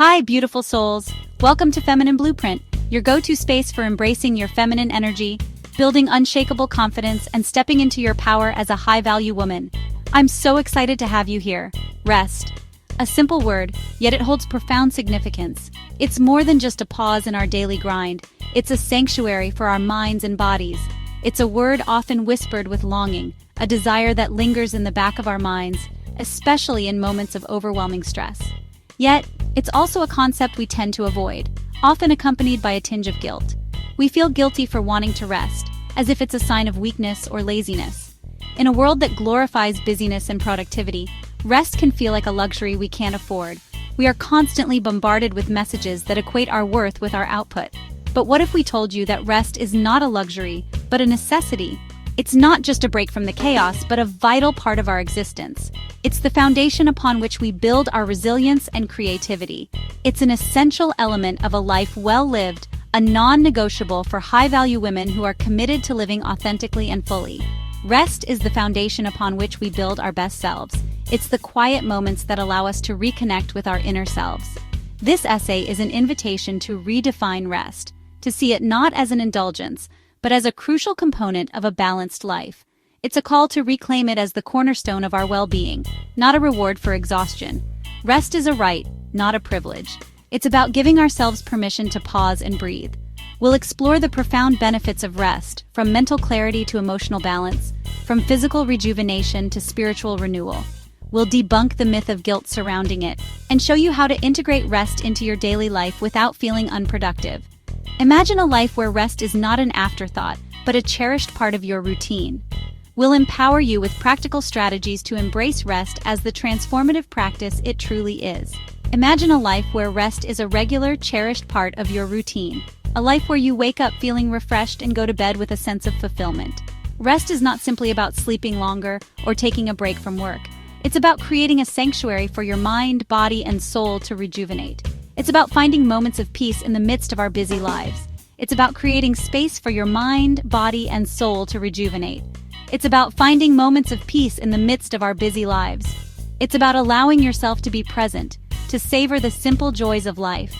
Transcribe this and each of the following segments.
Hi, beautiful souls. Welcome to Feminine Blueprint, your go-to space for embracing your feminine energy, building unshakable confidence, and stepping into your power as a high-value woman. I'm so excited to have you here. Rest. A simple word, yet it holds profound significance. It's more than just a pause in our daily grind. It's a sanctuary for our minds and bodies. It's a word often whispered with longing, a desire that lingers in the back of our minds, especially in moments of overwhelming stress. Yet, it's also a concept we tend to avoid, often accompanied by a tinge of guilt. We feel guilty for wanting to rest, as if it's a sign of weakness or laziness. In a world that glorifies busyness and productivity, rest can feel like a luxury we can't afford. We are constantly bombarded with messages that equate our worth with our output. But what if we told you that rest is not a luxury, but a necessity? It's not just a break from the chaos, but a vital part of our existence. It's the foundation upon which we build our resilience and creativity. It's an essential element of a life well lived, a non-negotiable for high-value women who are committed to living authentically and fully. Rest is the foundation upon which we build our best selves. It's the quiet moments that allow us to reconnect with our inner selves. This essay is an invitation to redefine rest, to see it not as an indulgence, but as a crucial component of a balanced life. It's a call to reclaim it as the cornerstone of our well-being, not a reward for exhaustion. Rest is a right, not a privilege. It's about giving ourselves permission to pause and breathe. We'll explore the profound benefits of rest, from mental clarity to emotional balance, from physical rejuvenation to spiritual renewal. We'll debunk the myth of guilt surrounding it, and show you how to integrate rest into your daily life without feeling unproductive. Imagine a life where rest is not an afterthought, but a cherished part of your routine. We'll empower you with practical strategies to embrace rest as the transformative practice it truly is. Imagine a life where rest is a regular, cherished part of your routine. A life where you wake up feeling refreshed and go to bed with a sense of fulfillment. Rest is not simply about sleeping longer or taking a break from work. It's about creating a sanctuary for your mind, body, and soul to rejuvenate. It's about finding moments of peace in the midst of our busy lives. It's about creating space for your mind, body, and soul to rejuvenate. It's about finding moments of peace in the midst of our busy lives. It's about allowing yourself to be present, to savor the simple joys of life.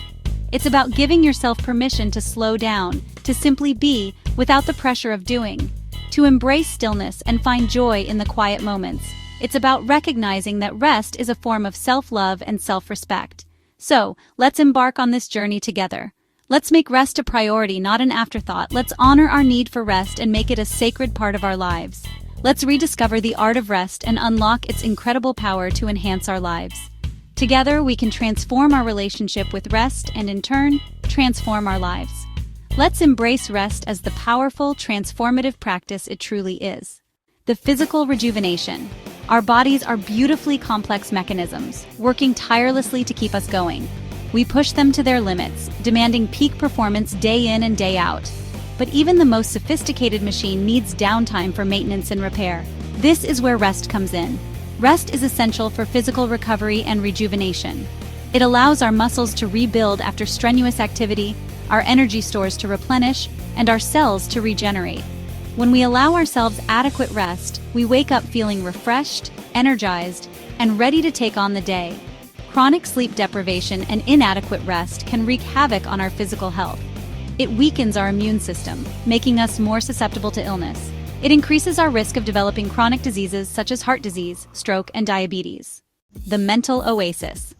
It's about giving yourself permission to slow down, to simply be, without the pressure of doing, to embrace stillness and find joy in the quiet moments. It's about recognizing that rest is a form of self-love and self-respect. So, let's embark on this journey together. Let's make rest a priority, not an afterthought. Let's honor our need for rest and make it a sacred part of our lives. Let's rediscover the art of rest and unlock its incredible power to enhance our lives. Together, we can transform our relationship with rest and, in turn, transform our lives. Let's embrace rest as the powerful, transformative practice it truly is. The physical rejuvenation. Our bodies are beautifully complex mechanisms, working tirelessly to keep us going. We push them to their limits, demanding peak performance day in and day out. But even the most sophisticated machine needs downtime for maintenance and repair. This is where rest comes in. Rest is essential for physical recovery and rejuvenation. It allows our muscles to rebuild after strenuous activity, our energy stores to replenish, and our cells to regenerate. When we allow ourselves adequate rest, we wake up feeling refreshed, energized, and ready to take on the day. Chronic sleep deprivation and inadequate rest can wreak havoc on our physical health. It weakens our immune system, making us more susceptible to illness. It increases our risk of developing chronic diseases such as heart disease, stroke, and diabetes. The mental oasis.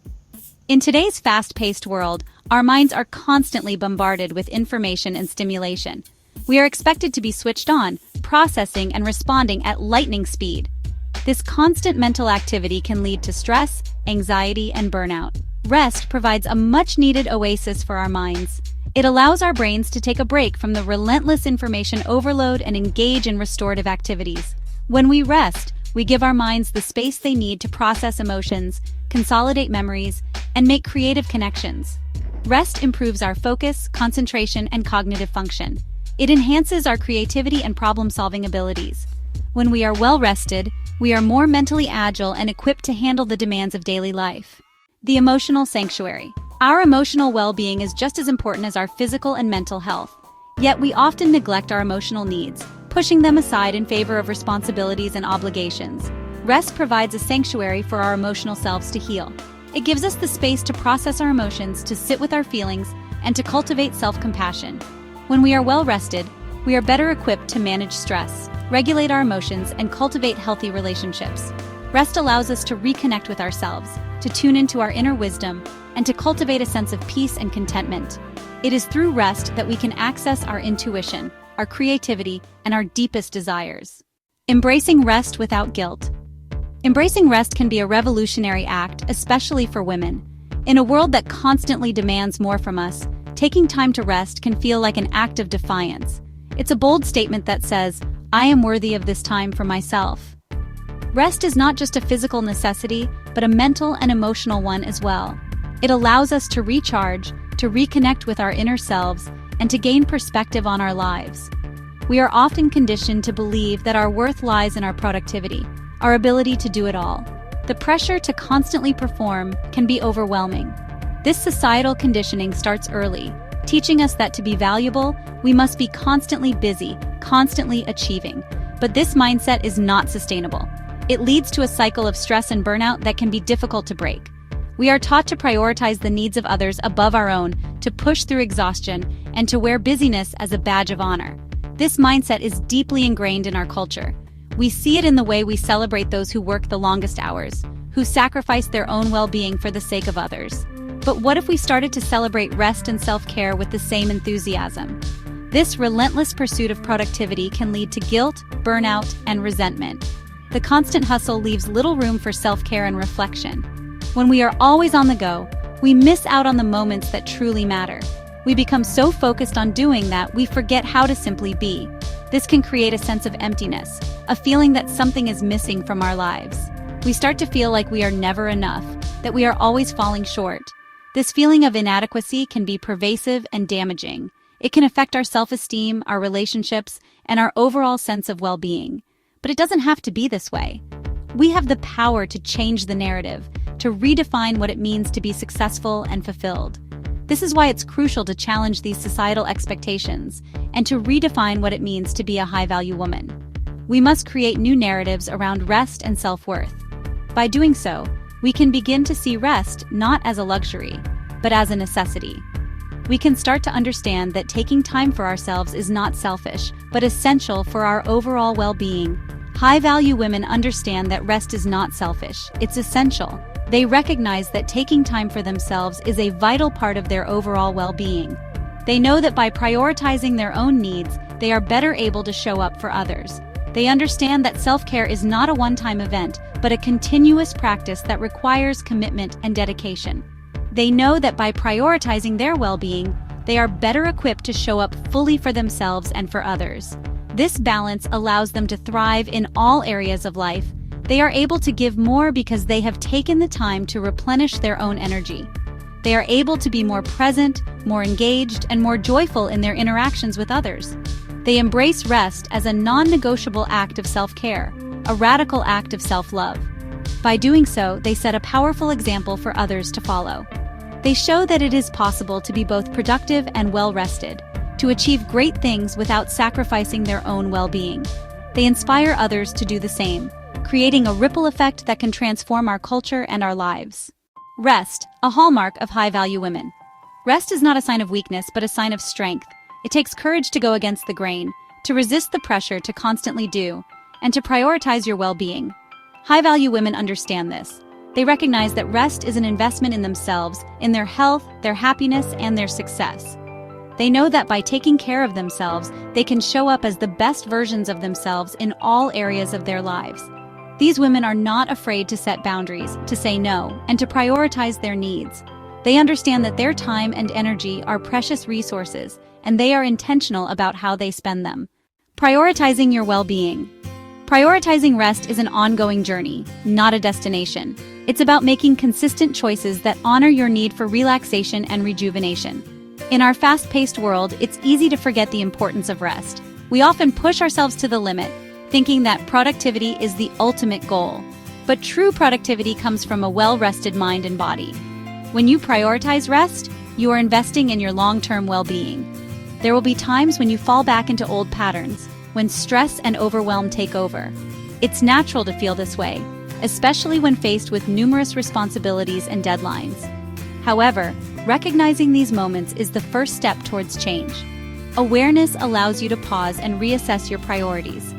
In today's fast-paced world, our minds are constantly bombarded with information and stimulation. We are expected to be switched on, processing and responding at lightning speed. This constant mental activity can lead to stress, anxiety, and burnout. Rest provides a much-needed oasis for our minds. It allows our brains to take a break from the relentless information overload and engage in restorative activities. When we rest, we give our minds the space they need to process emotions, consolidate memories, and make creative connections. Rest improves our focus, concentration, and cognitive function. It enhances our creativity and problem-solving abilities. When we are well-rested, we are more mentally agile and equipped to handle the demands of daily life. The emotional sanctuary. Our emotional well-being is just as important as our physical and mental health. Yet we often neglect our emotional needs, pushing them aside in favor of responsibilities and obligations. Rest provides a sanctuary for our emotional selves to heal. It gives us the space to process our emotions, to sit with our feelings, and to cultivate self-compassion. When we are well rested, we are better equipped to manage stress, regulate our emotions, and cultivate healthy relationships. Rest allows us to reconnect with ourselves, to tune into our inner wisdom, and to cultivate a sense of peace and contentment. It is through rest that we can access our intuition, our creativity, and our deepest desires. Embracing rest without guilt. Embracing rest can be a revolutionary act, especially for women. In a world that constantly demands more from us, taking time to rest can feel like an act of defiance. It's a bold statement that says, "I am worthy of this time for myself." Rest is not just a physical necessity, but a mental and emotional one as well. It allows us to recharge, to reconnect with our inner selves, and to gain perspective on our lives. We are often conditioned to believe that our worth lies in our productivity, our ability to do it all. The pressure to constantly perform can be overwhelming. This societal conditioning starts early, teaching us that to be valuable, we must be constantly busy, constantly achieving. But this mindset is not sustainable. It leads to a cycle of stress and burnout that can be difficult to break. We are taught to prioritize the needs of others above our own, to push through exhaustion, and to wear busyness as a badge of honor. This mindset is deeply ingrained in our culture. We see it in the way we celebrate those who work the longest hours, who sacrifice their own well-being for the sake of others. But what if we started to celebrate rest and self-care with the same enthusiasm? This relentless pursuit of productivity can lead to guilt, burnout, and resentment. The constant hustle leaves little room for self-care and reflection. When we are always on the go, we miss out on the moments that truly matter. We become so focused on doing that we forget how to simply be. This can create a sense of emptiness, a feeling that something is missing from our lives. We start to feel like we are never enough, that we are always falling short. This feeling of inadequacy can be pervasive and damaging. It can affect our self-esteem, our relationships, and our overall sense of well-being. But it doesn't have to be this way. We have the power to change the narrative, to redefine what it means to be successful and fulfilled. This is why it's crucial to challenge these societal expectations and to redefine what it means to be a high-value woman. We must create new narratives around rest and self-worth. By doing so, we can begin to see rest not as a luxury, but as a necessity. We can start to understand that taking time for ourselves is not selfish, but essential for our overall well-being. High-value women understand that rest is not selfish, it's essential. They recognize that taking time for themselves is a vital part of their overall well-being. They know that by prioritizing their own needs, they are better able to show up for others. They understand that self-care is not a one-time event, but a continuous practice that requires commitment and dedication. They know that by prioritizing their well-being, they are better equipped to show up fully for themselves and for others. This balance allows them to thrive in all areas of life. They are able to give more because they have taken the time to replenish their own energy. They are able to be more present, more engaged, and more joyful in their interactions with others. They embrace rest as a non-negotiable act of self-care, a radical act of self-love. By doing so, they set a powerful example for others to follow. They show that it is possible to be both productive and well-rested, to achieve great things without sacrificing their own well-being. They inspire others to do the same, creating a ripple effect that can transform our culture and our lives. Rest, a hallmark of high-value women. Rest is not a sign of weakness, but a sign of strength. It takes courage to go against the grain, to resist the pressure to constantly do, and to prioritize your well-being. High-value women understand this. They recognize that rest is an investment in themselves, in their health, their happiness, and their success. They know that by taking care of themselves, they can show up as the best versions of themselves in all areas of their lives. These women are not afraid to set boundaries, to say no, and to prioritize their needs. They understand that their time and energy are precious resources, and they are intentional about how they spend them. Prioritizing your well-being. Prioritizing rest is an ongoing journey, not a destination. It's about making consistent choices that honor your need for relaxation and rejuvenation. In our fast-paced world, it's easy to forget the importance of rest. We often push ourselves to the limit, thinking that productivity is the ultimate goal. But true productivity comes from a well-rested mind and body. When you prioritize rest, you are investing in your long-term well-being. There will be times when you fall back into old patterns, when stress and overwhelm take over. It's natural to feel this way, especially when faced with numerous responsibilities and deadlines. However, recognizing these moments is the first step towards change. Awareness allows you to pause and reassess your priorities.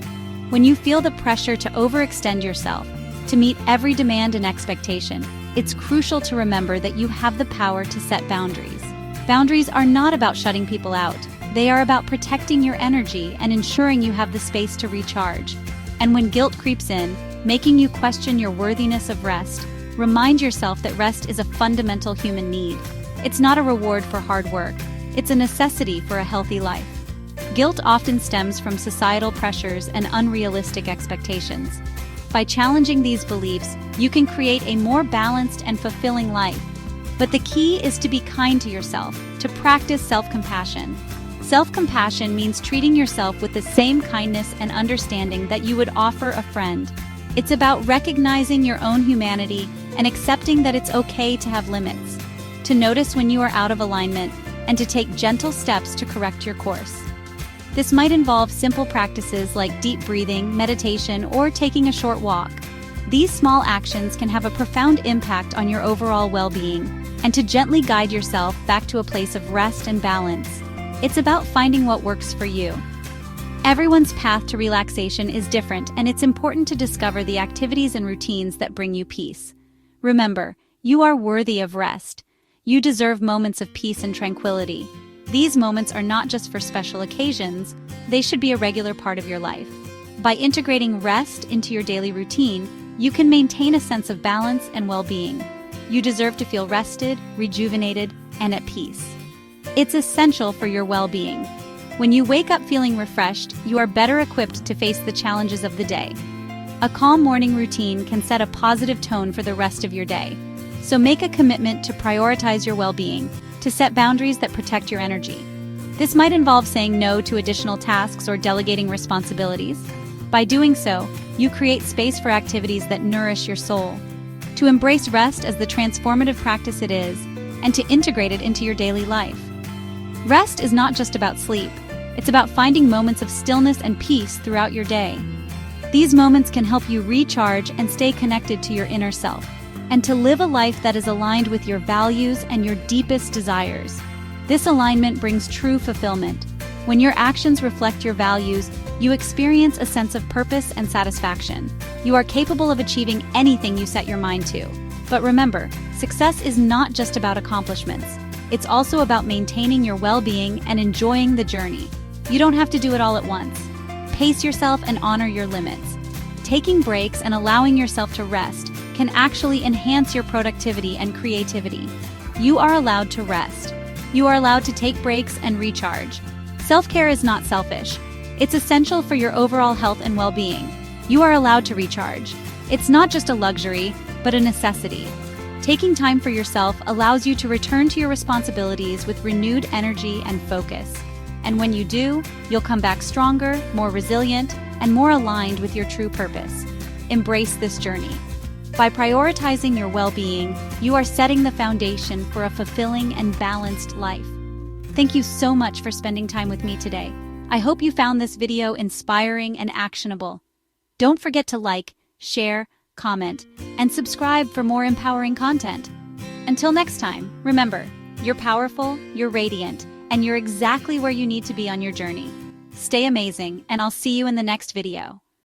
When you feel the pressure to overextend yourself, to meet every demand and expectation, it's crucial to remember that you have the power to set boundaries. Boundaries are not about shutting people out. They are about protecting your energy and ensuring you have the space to recharge. And when guilt creeps in, making you question your worthiness of rest, remind yourself that rest is a fundamental human need. It's not a reward for hard work. It's a necessity for a healthy life. Guilt often stems from societal pressures and unrealistic expectations. By challenging these beliefs, you can create a more balanced and fulfilling life. But the key is to be kind to yourself, to practice self-compassion. Self-compassion means treating yourself with the same kindness and understanding that you would offer a friend. It's about recognizing your own humanity and accepting that it's okay to have limits, to notice when you are out of alignment, and to take gentle steps to correct your course. This might involve simple practices like deep breathing, meditation, or taking a short walk. These small actions can have a profound impact on your overall well-being, and to gently guide yourself back to a place of rest and balance. It's about finding what works for you. Everyone's path to relaxation is different, and it's important to discover the activities and routines that bring you peace. Remember, you are worthy of rest. You deserve moments of peace and tranquility. These moments are not just for special occasions, they should be a regular part of your life. By integrating rest into your daily routine, you can maintain a sense of balance and well-being. You deserve to feel rested, rejuvenated, and at peace. It's essential for your well-being. When you wake up feeling refreshed, you are better equipped to face the challenges of the day. A calm morning routine can set a positive tone for the rest of your day. So make a commitment to prioritize your well-being, to set boundaries that protect your energy. This might involve saying no to additional tasks or delegating responsibilities. By doing so, you create space for activities that nourish your soul. To embrace rest as the transformative practice it is, and to integrate it into your daily life. Rest is not just about sleep. It's about finding moments of stillness and peace throughout your day. These moments can help you recharge and stay connected to your inner self, and to live a life that is aligned with your values and your deepest desires. This alignment brings true fulfillment. When your actions reflect your values, you experience a sense of purpose and satisfaction. You are capable of achieving anything you set your mind to. But remember, success is not just about accomplishments. It's also about maintaining your well-being and enjoying the journey. You don't have to do it all at once. Pace yourself and honor your limits. Taking breaks and allowing yourself to rest can actually enhance your productivity and creativity. You are allowed to rest. You are allowed to take breaks and recharge. Self-care is not selfish. It's essential for your overall health and well-being. You are allowed to recharge. It's not just a luxury, but a necessity. Taking time for yourself allows you to return to your responsibilities with renewed energy and focus. And when you do, you'll come back stronger, more resilient, and more aligned with your true purpose. Embrace this journey. By prioritizing your well-being, you are setting the foundation for a fulfilling and balanced life. Thank you so much for spending time with me today. I hope you found this video inspiring and actionable. Don't forget to like, share, comment, and subscribe for more empowering content. Until next time, remember, you're powerful, you're radiant, and you're exactly where you need to be on your journey. Stay amazing, and I'll see you in the next video.